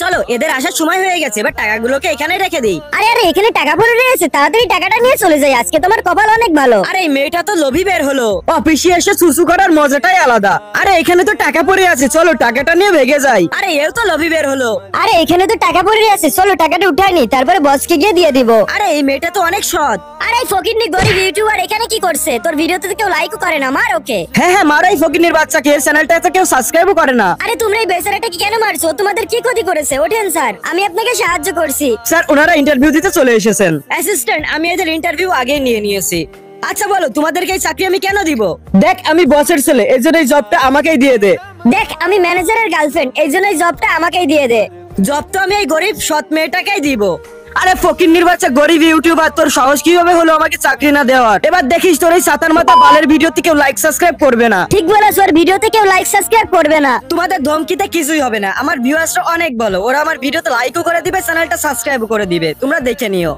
চলো এদের আসার সময় হয়ে গেছে, এবার টাকাগুলোকে এখানে রেখে দিই। আরে আরে এখানে টাকা পড়ে রয়েছে, তাড়াতাড়ি টাকাটা নিয়ে চলে যাই, আজকে তোমার কপাল অনেক ভালো। আরে এই মেয়েটা তো লোভী বের হলো। অফিসে এসে সুসু করার মজাটাই আলাদা। আরে এখানে তো টাকা পড়ে আছে, চলো টাকাটা নিয়ে ভেগে যাই। আরে এও তো লোভী বের হলো। আরে এখানে তো টাকা পড়ে আছে, চলো টাকাটা উঠাই নি, তারপরে বসকে গিয়ে দিয়ে দিব। আরে এই মেয়েটা তো অনেক সৎ। আরে ফকিন্নি গরিব ইউটিউবার এখানে কি করছে? তোর ভিডিওতে তো কেউ লাইকও করে না, মার ওকে। হ্যাঁ হ্যাঁ মারাই ফকিনের বাচ্চাকে, এর চ্যানেলটা তো কেউ সাবস্ক্রাইবও করে না। আরে তোমরা এই বেচারাটাকে কেন মারছো? তোমাদের কি ক্ষতি করেছে? ওঠেন স্যার, আমি আপনাকে সাহায্য করছি। স্যার ওনারা ইন্টারভিউ দিতে চলে এসেছেন। অ্যাসিস্ট্যান্ট, আমি এদের ইন্টারভিউ আগে নিয়ে নিয়েছি। আচ্ছা বলো, তোমাদেরকে এই চাকরি আমি কেন দিব? দেখ আমি বসের ছেলে, এই জন্য এই জবটা আমাকেই দিয়ে দে। দেখ আমি ম্যানেজারের গার্লফ্রেন্ড, এই জন্য এই জবটা আমাকেই দিয়ে দে। জব তো আমি এই গরিব সৎ মেয়েটাকেই দিব। আরে ফকিন্নির বাচ্চা গরিব ইউটিউবার, তোর সাহস কিভাবে হলো আমাকে চাকরি না দেওয়ার? এবার দেখিস তোর এই সাতার মাথা বালের ভিডিওতে কেউ লাইক সাবস্ক্রাইব করবে না। ঠিক বলেছ, ওর ভিডিওতে কেউ লাইক সাবস্ক্রাইব করবে না। তোমাদের ধমকিতে কিছুই হবে না, আমার ভিউয়ার্সরা অনেক ভালো, ওরা আমার ভিডিওতে লাইকও করে দিবে, চ্যানেলটা সাবস্ক্রাইবও করে দিবে, তোমরা দেখে নিও।